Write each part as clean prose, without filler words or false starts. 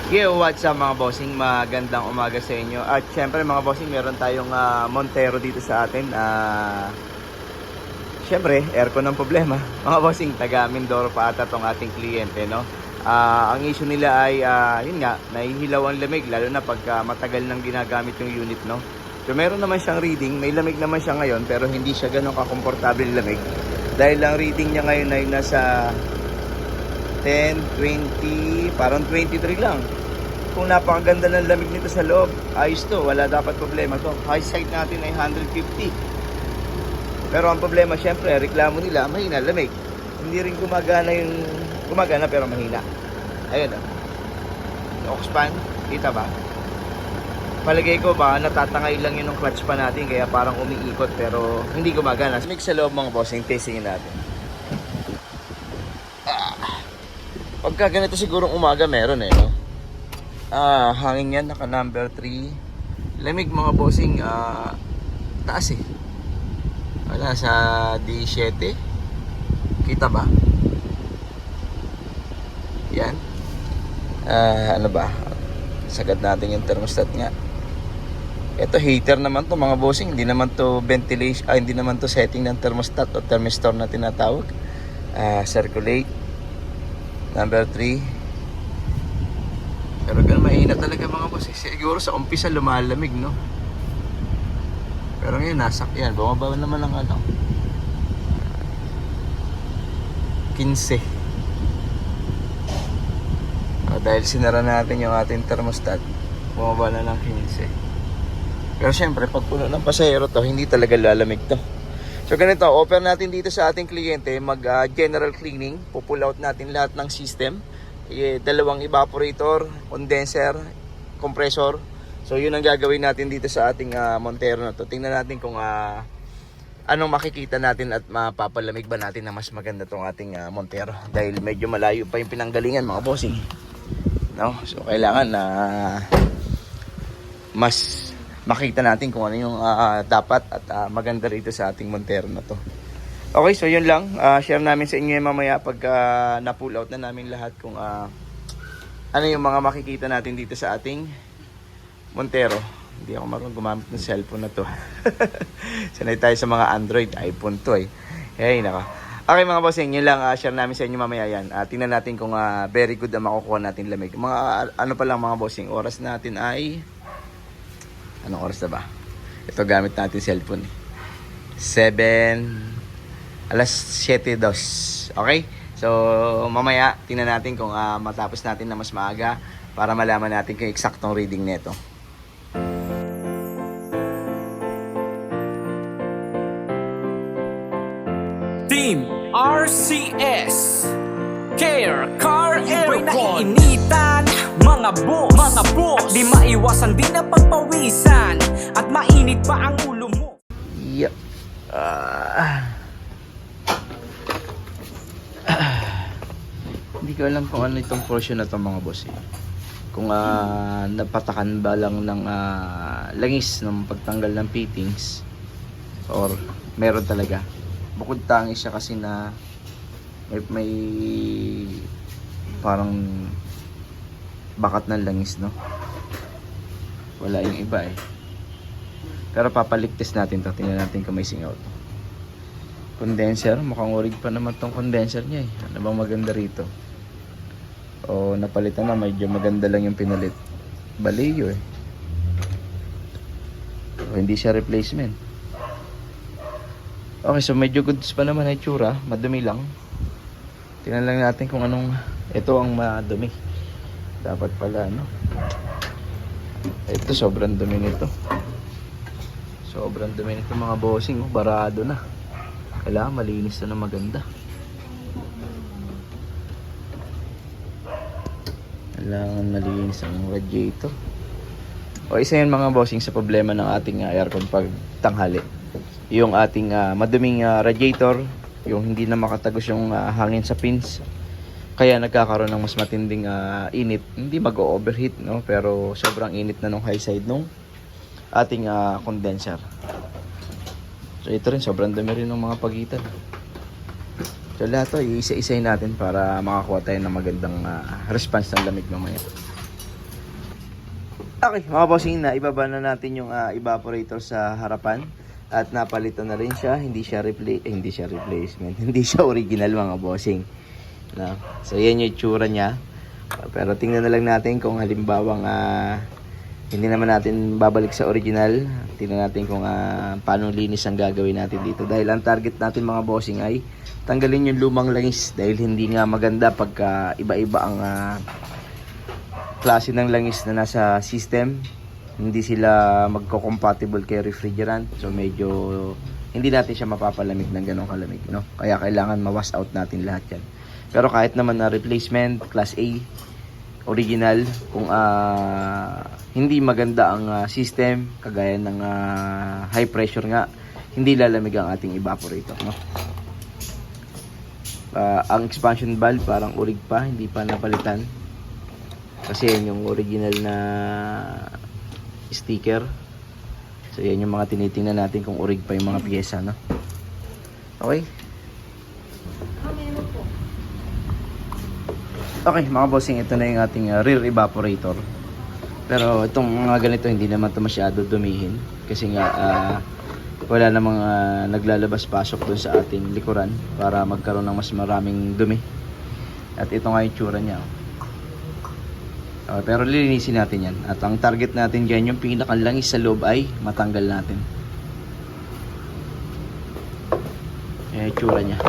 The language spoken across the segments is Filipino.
Yo, what's up mga bossing? Magandang umaga sa inyo. At syempre mga bossing, meron tayong Montero dito sa atin. Syempre, aircon ang problema. Mga bossing, taga Mindoro pa ata tong ating kliyente, no? Ang issue nila ay, yun nga, nahihilaw ang lamig, lalo na pag matagal nang ginagamit yung unit, no? So meron naman siyang reading, may lamig naman siya ngayon, pero hindi siya ganun kakomportable lamig. Dahil ang reading niya ngayon ay nasa 10, 20, parang 23 lang. Kung napakaganda ng lamig nito sa loob, ayos to, wala dapat problema to. High side natin ay 150. Pero ang problema, syempre, reklamo nila, mahina lamig. Hindi rin gumagana pero mahina. Ayun o. Aux pan, kita ba? Palagay ko ba, natatangay lang yun ng clutch pa natin, kaya parang umiikot pero hindi gumagana. Lamig sa loob mga bossing, testingin natin. Pagka ganito sigurong umaga meron no? Hangin yan, naka number 3. Lamig mga bossing, taas wala sa D7. Kita ba? Yan. Ano ba? Sagad natin yung thermostat nga. Ito heater naman to mga bossing, hindi naman to ventilation, hindi naman to setting ng thermostat o thermistor na tinatawag. Circulate number 3. Pero ganun mahina talaga mga boss. Siguro sa umpisa lumalamig, no? Pero ngayon nasakyan. Bumaba naman ng 15. Dahil sinara natin yung ating thermostat, bumaba na ng 15. Pero syempre, pag puno ng pasahero to, hindi talaga lalamig to. So ganito, offer natin dito sa ating kliyente, mag-general cleaning. Pupull out natin lahat ng system. Dalawang evaporator, condenser, compressor. So yun ang gagawin natin dito sa ating Montero na to. Tingnan natin kung anong makikita natin at mapapalamig ba natin na mas maganda tong ating Montero. Dahil medyo malayo pa yung pinanggalingan mga bossing, no? So kailangan na mas makita natin kung ano yung dapat at maganda rito sa ating Montero na to. Okay, so yun lang. Share namin sa inyo mamaya pag na-pull out na namin lahat kung ano yung mga makikita natin dito sa ating Montero. Hindi ako marunong gumamit ng cellphone na to. Sanay tayo sa mga Android, iPhone to Hey, naka. Okay mga bossing, yun lang. Share namin sa inyo mamaya yan. Tingnan natin kung very good na makukuha natin lamig. Mga ano pa lang mga bossing, oras natin ay anong oras na ba? Ito gamit natin cellphone 7:02. Okay? So mamaya tingnan natin kung matapos natin na mas maaga para malaman natin kung eksaktong reading nito. Team RCS Care Car Aircon. Naiinitan mga boss at di maiwasan din na pagpawisan at mainit pa ang ulo mo. Yep. Hindi ko alam kung ano itong portion na itong mga boss Kung napatakan ba lang ng langis ng pagtanggal ng fittings or meron talaga. Bukod tangi siya kasi na may parang bakat ng langis, no? Wala yung iba Pero papaligtis natin to. Tingnan natin kung may singaw to. Condenser, mukhang orig pa naman tong condenser niya Ano bang maganda rito? O napalitan na, medyo maganda lang yung pinalit. Baliyo o hindi siya replacement. Okay, so medyo goods pa naman ang itsura. Madumi lang. Tingnan lang natin kung anong ito ang madumi. Dapat pala ito sobrang dumi nito. Sobrang dumi nito mga bossing. Barado na. Kailangan malinis na maganda. Kailangan malinis ang radiator. O isa yan mga bossing sa problema ng ating aircon pag tanghali. Yung ating maduming radiator, yung hindi na makatagos yung hangin sa pins. Kaya nagkakaroon ng mas matinding init. Hindi mag-overheat, no? Pero sobrang init na nung high side nung ating condenser. So ito rin, sobrang dami rin ng mga pagitan. So lahat to, iisa-isay natin para makakuha tayo ng magandang response ng lamig mamaya. Okay, mga bossing, na ibaba na natin yung evaporator sa harapan at napalitan na rin siya. Hindi siya replacement, hindi siya original, mga bossing. No? So yan yung itsura niya. Pero tingnan na lang natin kung halimbawang hindi naman natin babalik sa original. Tingnan natin kung paano linis ang gagawin natin dito. Dahil ang target natin, mga bossing, ay tanggalin yung lumang langis. Dahil hindi nga maganda pagka iba-iba ang klase ng langis na nasa system. Hindi sila magko-compatible kay refrigerant. So medyo hindi natin siya mapapalamig ng ganong kalamig, no? Kaya kailangan ma-wash out natin lahat yan. Pero kahit naman na replacement, class A, original, kung hindi maganda ang system, kagaya ng high pressure nga, hindi lalamig ang ating evaporator, no? Ang expansion valve parang urig pa, hindi pa napalitan. Kasi yan yung original na sticker. So yan yung mga tinitingnan natin kung urig pa yung mga piyesa, no? Okay. Okay, mga bossing, ito na yung ating rear evaporator. Pero itong mga ganito hindi naman ito masyado dumihin. Kasi nga wala namang naglalabas-pasok dun sa ating likuran para magkaroon ng mas maraming dumi. At ito nga yung tsura niya. Pero lilinisin natin yan. At ang target natin dyan, yung pinakalangis sa loob ay matanggal natin. Yan yung tsura niya.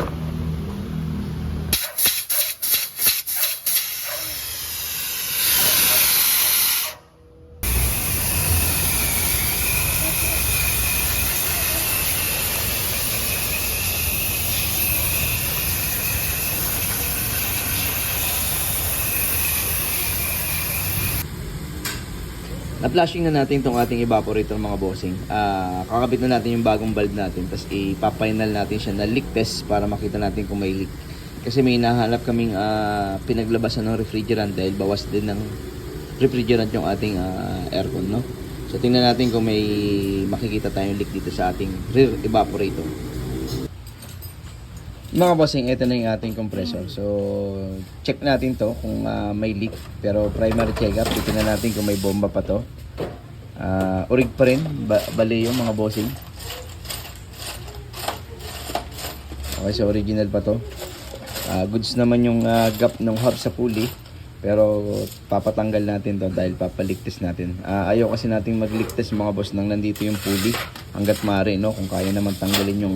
Na-flashing na natin itong ating evaporator, mga bossing. Kakabit na natin yung bagong bulb natin. Tapos ipapainal natin siya na leak test para makita natin kung may leak. Kasi may nahanap kaming pinaglabasan ng refrigerant dahil bawas din ng refrigerant yung ating aircon, no? So tingnan natin kung may makikita tayong leak dito sa ating rear evaporator. Mga bossing, ito na yung ating compressor. So, check natin to kung may leak. Pero primary check up, tingnan natin kung may bomba pa to. Urig pa rin, bali yung mga bossing. Okay, so original pa to. Goods naman yung gap ng hub sa pulley. Pero papatanggal natin to dahil papaligtas natin. Ayaw kasi nating magligtas, mga boss, nang nandito yung pulley. Hanggat maaari, no? Kung kaya naman tanggalin yung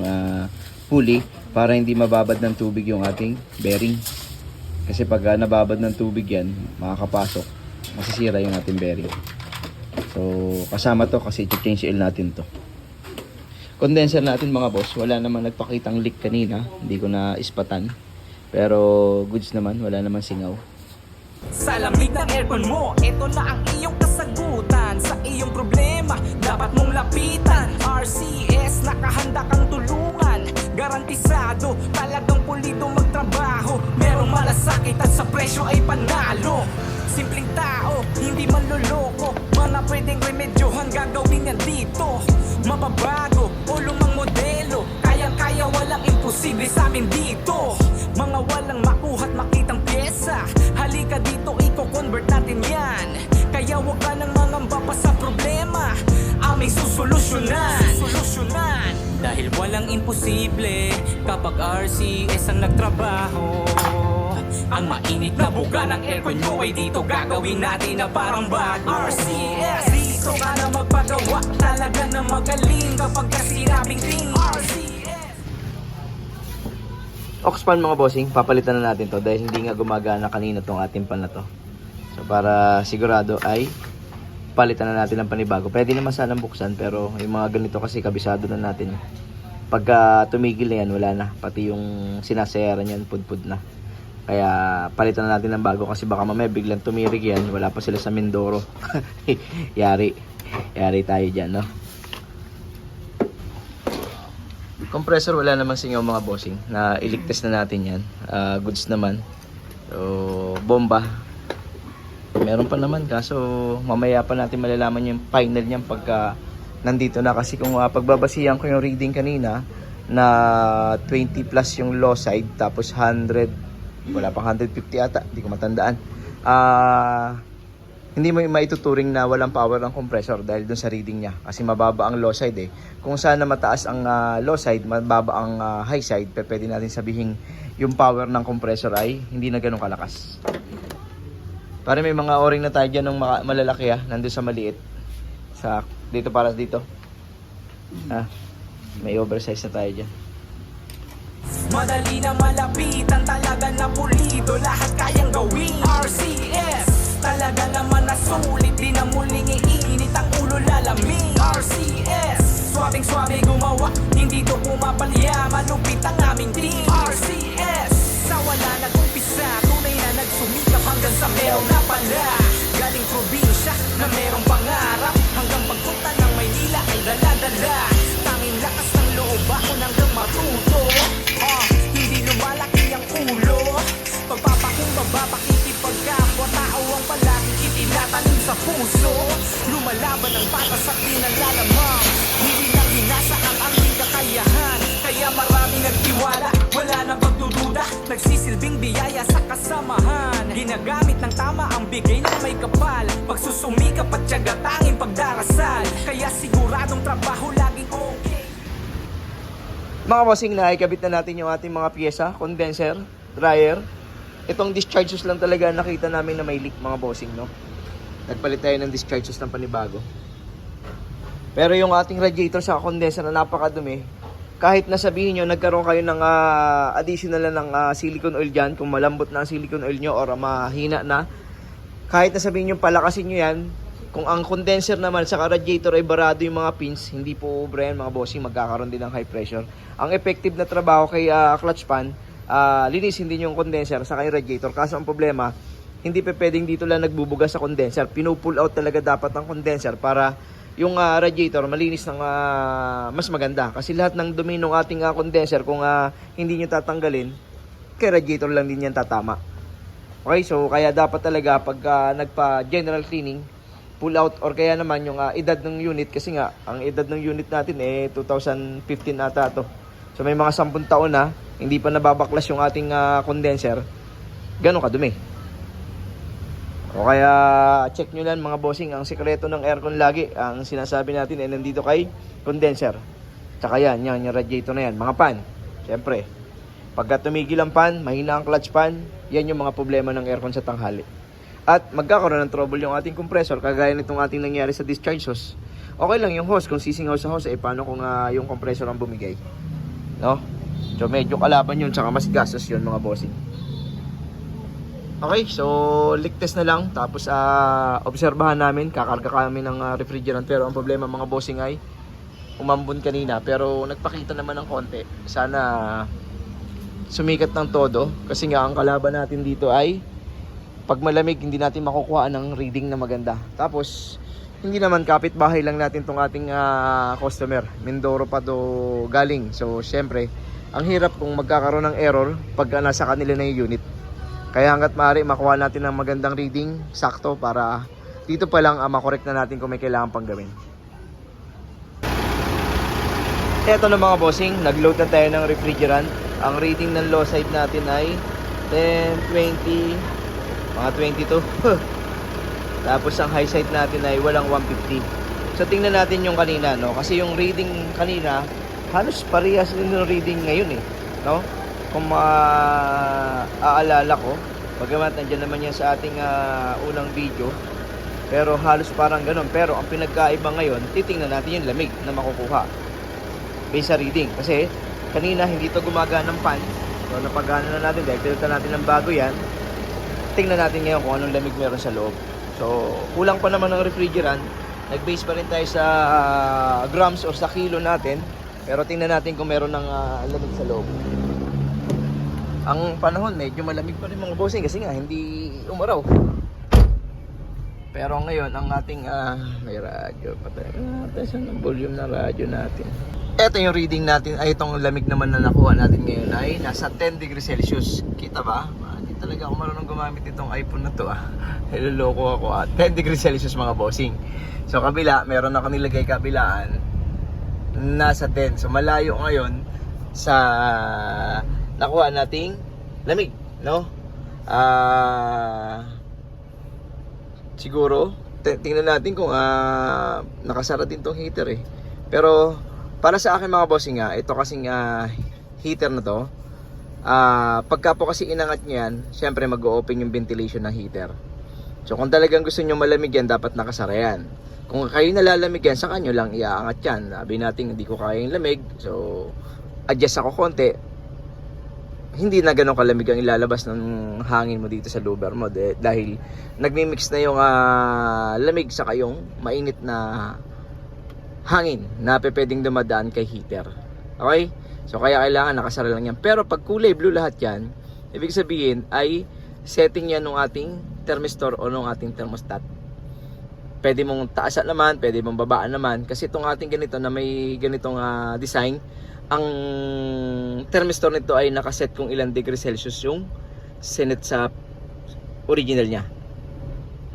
pulley para hindi mababad ng tubig yung ating bearing. Kasi pag nababad ng tubig yan, makakapasok, masisira yung ating bearing. So kasama to kasi i-change oil natin to. Condenser natin, mga boss, wala naman nagpakitang leak kanina, hindi ko na ispatan. Pero goods naman, wala naman singaw. Sa lamig ng aircon mo, ito na ang iyong kasagutan. Sa iyong problema, dapat mong lapitan. RCS, nakahanda kang tulungan. Garantisado, talagang pulido magtrabaho. Merong malasakit at sa presyo ay panalo. Simpleng tao, hindi manloloko. Mga pwedeng remedyohan, gagawin yan dito. Mababago o lumang modelo, kayang-kaya, walang imposible sa amin dito. Mga walang makuha't makitang pyesa, halika dito, i-convert natin yan. Kaya huwag ka nang mangamba pa sa problema, aming susolusyonan. Dahil walang imposible kapag RCS ang nagtrabaho. Ang mainit na buga ng aircon nyo ay dito gagawin natin na parang bago. RCS, dito ka na magpagawa, talaga na magaling kapag sinabing ting RCS. Oxpan, mga bossing, papalitan na natin to dahil hindi nga gumagana kanina tong ating pan na to. So para sigurado ay palitan na natin ng panibago. Pwede naman sanang buksan, pero yung mga ganito kasi kabisado na natin. Pagka tumigil na yan, wala na. Pati yung sinasayaran yan, pudpud na. Kaya palitan na natin ng bago kasi baka mamaya biglang tumirig yan. Wala pa sila sa Mindoro. Yari tayo dyan, no? Compressor, wala namang singaw, mga bossing. Na iligtas na natin yan. Goods naman. So, bomba. Meron pa naman, kaso mamaya pa natin malalaman yung final niyan pagka nandito na. Kasi kung pagbabasihan ko yung reading kanina na 20 plus yung low side, tapos 100, wala pang 150 ata, hindi ko matandaan. hindi mo maituturing na walang power ng compressor dahil dun sa reading niya. Kasi mababa ang low side eh. Kung sana mataas ang low side, mababa ang high side, pwede natin sabihin yung power ng compressor ay hindi na ganun kalakas. Para may mga o-ring na tayo dyan ng malalaki nandun sa maliit. Dito para dito. May oversize na tayo dyan. Madali na malapitan, talaga na pulido, lahat kayang gawin. RCS, talaga naman nasulit, di na muling iinit ang ulo lalamig. RCS, swabing-swabe gumawa, hindi to pumapalya, malupit ang aming team. RCS, sa wala nag-umpisa, tunay na nagsumikap hanggang sa meron na pala. Galing probinsya na merong pangarap, hanggang pagpunta ng Maynila ay dala-dala. Tanging lakas ng loob ako hanggang matuto. Hindi lumalaki ang ulo, pagpapakumbaba, pakikipagkapwa, tao ang palaging itinatanim sa puso. Lumalaban ang patas at di nalalamang, hindi lang hinasa ang aming kakayahan. Kaya marami nagtiwala, wala nang pagdududa, nagsisilbing biyaya sa kasamahan. Ginagamit ng tama ang bigay ng may kapal, pagsusumikap at tiyaga tanging pagdarasal. Kaya siguradong trabaho laging okay. Mga bossing, nakikabit na natin yung ating mga pyesa, condenser, dryer. Itong discharge hose lang talaga nakita namin na may leak, mga bossing, no? Nagpalit tayo ng discharge hose ng panibago. Pero yung ating radiator sa condenser na napakadumi, kahit na sabihin nyo, nagkaroon kayo ng additional na ng silicone oil dyan, kung malambot na ang silicone oil nyo or mahina na, kahit na sabihin nyo, palakasin nyo yan, kung ang condenser naman sa radiator ay barado yung mga pins, hindi po ubra yan, mga bossing, magkakaroon din ng high pressure. Ang effective na trabaho kay clutch pan, linisin din yung condenser sa kay radiator. Kaso ang problema, hindi pa pwedeng dito lang nagbubuga sa condenser. Pinupull out talaga dapat ang condenser para yung radiator malinis ng mas maganda. Kasi lahat ng dumi ng ating condenser, kung hindi nyo tatanggalin, kay radiator lang din yan tatama. Okay, so kaya dapat talaga pag nagpa general cleaning, pull out, or kaya naman yung edad ng unit, kasi nga ang edad ng unit natin 2015 ata to. So may mga 10 taon na hindi pa nababaklas yung ating condenser, ganun kadumi. O kaya check nyo lang, mga bossing, ang sikreto ng aircon lagi, ang sinasabi natin ay nandito kay condenser. Tsaka yan yung radiator na yan, mga pan. Siyempre, pagka tumigil ang pan, mahina ang clutch pan, yan yung mga problema ng aircon sa tanghali. At magkakaroon ng trouble yung ating compressor, kagaya nitong ating nangyari sa discharge hose. Okay lang yung hose, kung sisingaw sa hose, paano kung yung compressor ang bumigay? No? So medyo kalaban yun, tsaka mas gastos yun, mga bossing. Okay, so leak test na lang, tapos obserbahan namin, kakarga kami ng refrigerant. Pero ang problema, mga bossing, ay umambon kanina, pero nagpakita naman ng konti. Sana sumikat ng todo, kasi nga ang kalaban natin dito ay pag malamig, hindi natin makukuha ng reading na maganda. Tapos, hindi naman kapitbahay lang natin tong ating customer. Mindoro pa do galing. So, syempre, ang hirap kung magkakaroon ng error pag nasa kanila na yung unit. Kaya hanggat maaari, makuha natin ng magandang reading, sakto, para dito pa lang makorek na natin kung may kailangan pang gawin. Eto na, mga bossing, nag-load na tayo ng refrigerant. Ang reading ng low side natin ay 10, 20, mga 22. Tapos ang high side natin ay walang 150. So tingnan natin yung kanina, no? Kasi yung reading kanina halos parehas din yung reading ngayon no? Kung maaalala ko, bagamat nandiyan naman yan sa ating unang video, pero halos parang ganun. Pero ang pinagkaiba ngayon, titingnan natin yung lamig na makukuha based sa reading. Kasi kanina hindi to gumagana ng fan, so napagana na natin dahil pinalitan natin ng bago yan. Tingnan natin ngayon kung anong lamig meron sa loob. So, kulang pa naman ng refrigerant. Nag-base pa rin tayo sa grams o sa kilo natin. Pero tingnan natin kung meron ng lamig sa loob. Ang panahon, medyo malamig pa rin, mga bossing, kasi nga hindi umaraw. Pero ngayon, ang ating may radyo. Patay ang volume ng radyo natin. Ito yung reading natin, ay itong lamig naman na nakuha natin ngayon ay nasa 10 degrees Celsius. Kita ba? Talaga ako marunong gumamit itong iPhone na to Niloloko ako 10 degrees Celsius, mga bossing. So kabila, meron ako nilagay kabilaan, nasa 10. So malayo ngayon sa nakuha nating lamig, no? siguro tingnan natin kung nakasara din tong heater eh. Pero para sa akin mga bossing ito kasing heater na to, pagka po kasi inangat niyan, syempre mag-o-open yung ventilation ng heater. So kung talagang gusto nyo malamig yan, dapat nakasara yan. Kung kayo nalalamig yan, sa kanyo lang iaangat yan. Sabi natin hindi ko kaya yung lamig, so adjust ako konti. Hindi na ganun kalamig ang ilalabas ng hangin mo dito sa louver mo dahil nagmi-mix na yung lamig sa kayong mainit na hangin na pwedeng dumadaan kay heater. Okay? So kaya kailangan nakasara lang yan. Pero pag kulay blue lahat yan, ibig sabihin ay setting yan ng ating thermistor o ng ating thermostat. Pwede mong taasan naman, pwede mong babaan naman. Kasi itong ating ganito na may ganitong design, ang thermistor nito ay nakaset kung ilang degree Celsius yung sinet sa original niya.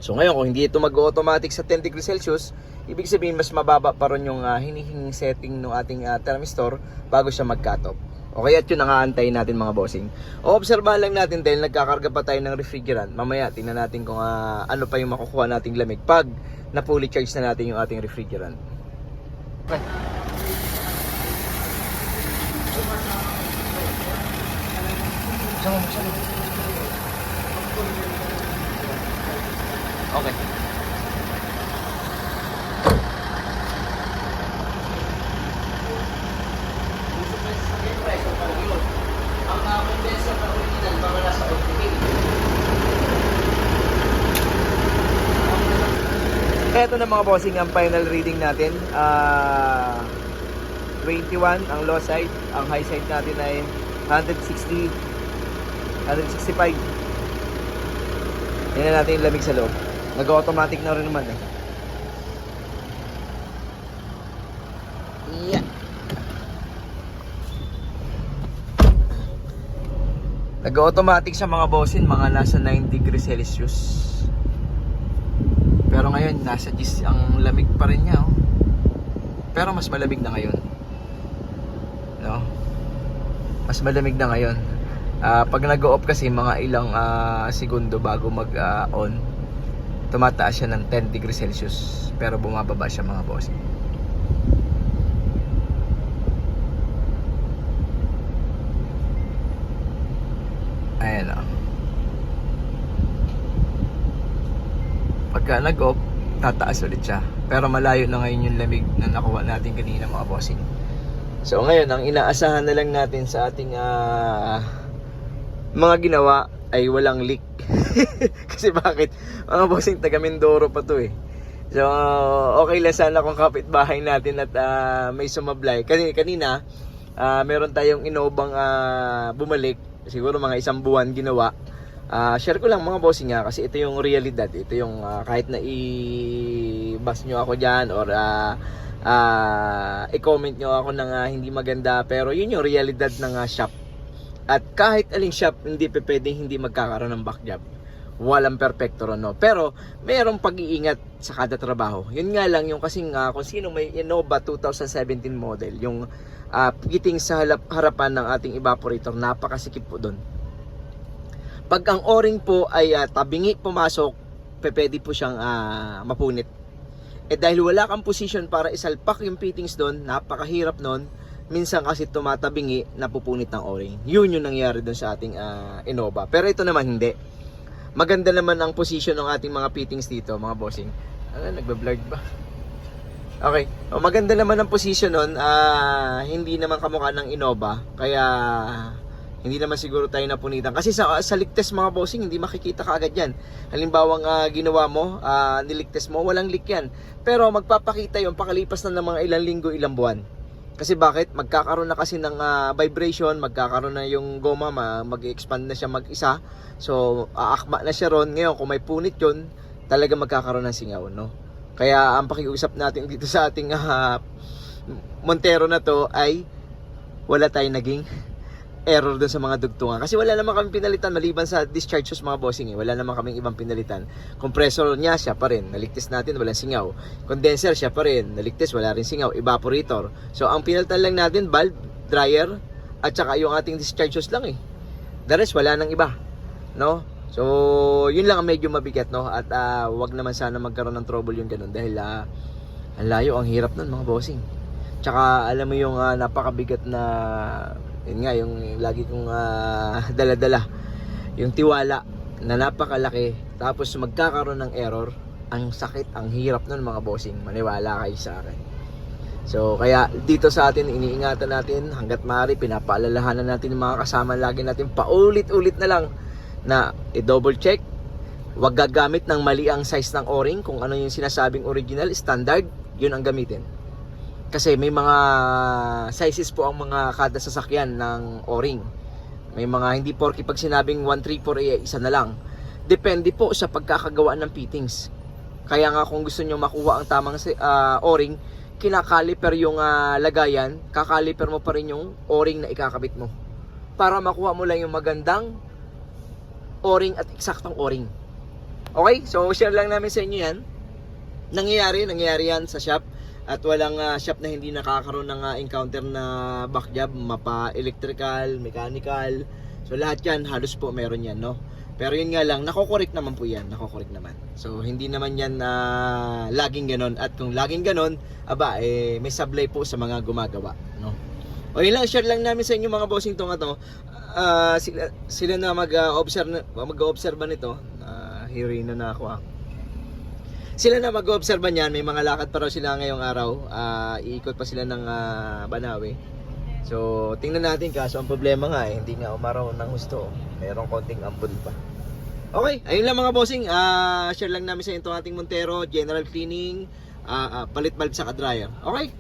So ngayon kung hindi ito mag-automatic sa 10 degree Celsius, ibig sabihin mas mababa pa ron yung hinihinging setting ng ating thermistor bago siya mag-cut off. Okay, at yun ang aantayin natin mga bossing. O obserbahan lang natin dahil nagkakarga pa tayo ng refrigerant. Mamaya tingnan natin kung ano pa yung makukuha nating lamig pag na fully charge na natin yung ating refrigerant. Okay. Okay. Ito na mga bossing ang final reading natin. 21 ang low side, ang high side natin ay 165. Tingnan natin yung lamig sa loob. Nag-automatic na rin naman eh. Yeah. Nag-automatic sa mga bossing, mga nasa 9 degrees Celsius. Pero ngayon, nasa 10 ang lamig pa rin niya. Oh. Pero mas malamig na ngayon. No? Mas malamig na ngayon. Pag nag-off kasi mga ilang segundo bago mag-on, tumataas siya ng 10 degrees Celsius. Pero bumababa siya mga bossing. Ayan o. Pagka nag-off, tataas ulit siya. Pero malayo na ngayon yung lamig na nakuha natin kanina mga bossing. So ngayon, ang inaasahan na lang natin sa ating mga ginawa ay walang leak. Kasi bakit? Mga bossing, taga Mindoro pa to eh. So okay lang sana kung kapitbahay natin at may sumablay. Kasi kanina, meron tayong inobang bumalik. Siguro mga 1 buwan ginawa. Share ko lang mga bossing kasi ito yung realidad. Ito yung kahit na i-bash nyo ako dyan or i-comment nyo ako ng hindi maganda, pero yun yung realidad ng shop. At kahit aling shop, hindi pwedeng hindi magkakaroon ng back job. Walang perfecto ron, no? Pero mayroong pag-iingat sa kada trabaho. Yun nga lang yung kasing kung sino may Innova 2017 model, yung fitting sa harapan ng ating evaporator, napakasikip po doon. Pag ang o-ring po ay tabingi pumasok, pwede po siyang mapunit. Eh dahil wala kang position para isalpak yung fittings doon, napakahirap nun. Minsan kasi tumatabingi, napupunit ng o-ring. Yun yung nangyari doon sa ating Innova. Pero ito naman hindi. Maganda naman ang position ng ating mga fittings dito, mga bossing. Nagba-blurred ba? Okay. Maganda naman ang position nun. Hindi naman kamukha ng Innova. Kaya hindi naman siguro tayo napunitan. Kasi sa leak test mga bossing, hindi makikita kaagad yan. Halimbawang ginawa mo, nileak test mo, walang leak yan. Pero magpapakita yun pakalipas na ng mga ilang linggo, ilang buwan. Kasi bakit? Magkakaroon na kasi ng vibration, magkakaroon na yung goma, mag-expand na siya mag-isa. So, aakma na siya ron. Ngayon, kung may punit yun, talaga magkakaroon ng singaw, no? Kaya ang pakiusap natin dito sa ating Montero na to ay wala tayong naging error doon sa mga dugtungan. Kasi wala naman kami pinalitan maliban sa discharges mga bossing eh. Wala naman kaming ibang pinalitan. Compressor niya, siya pa rin. Naligtas natin, walang singaw. Condenser, siya pa rin. Naligtas, wala rin singaw. Evaporator. So, ang pinalitan lang natin, valve, dryer, at saka yung ating discharges lang eh. The rest, wala nang iba. No? So, yun lang ang medyo mabigat, no? At wag naman sana magkaroon ng trouble yung ganun dahil ang layo, ang hirap nun mga bossing. Tsaka alam mo yung napakabigat na, yun nga, yung lagi kong dala-dala. Yung tiwala na napakalaki, tapos magkakaroon ng error, ang sakit, ang hirap nun mga bossing. Maniwala kayo sa akin. So, kaya dito sa atin, iniingatan natin hanggat maaari, pinapaalalahanan natin yung mga kasama, lagi natin paulit-ulit na lang na i-double check. Huwag gagamit ng mali ang size ng o-ring. Kung ano yung sinasabing original, standard, yun ang gamitin. Kasi may mga sizes po ang mga kada sasakyan ng o-ring. May mga hindi porky pag sinabing 134A, isa na lang. Depende po sa pagkakagawa ng fittings. Kaya nga kung gusto nyo makuha ang tamang o-ring, kinakaliper yung lagayan, kakaliper mo pa rin yung o-ring na ikakabit mo. Para makuha mo lang yung magandang o-ring at eksaktong o-ring. Okay, so share lang namin sa inyo yan. Nangyayari yan sa shop. At walang shop na hindi nakakaroon ng encounter na back job, mapa-electrical, mechanical. So lahat yan, halos po meron yan, no? Pero yun nga lang, nakokorek naman po yan, nakokorek naman. So hindi naman yan laging ganon. At kung laging ganon, may sablay po sa mga gumagawa, no? O yun lang, share lang namin sa inyo mga bossing tong sila na mag-observe nito. Hirina na ako Sila na mag-observe niyan, may mga lakad pa raw sila ngayong araw. Iikot pa sila ng Banawe. So, tingnan natin, kaso ang problema nga hindi nga umaraw ng gusto. Merong konting ampun pa. Okay, ayun lang mga bossing. Share lang namin sa inyo itong ating Montero, general cleaning, palit valve sa dryer. Okay?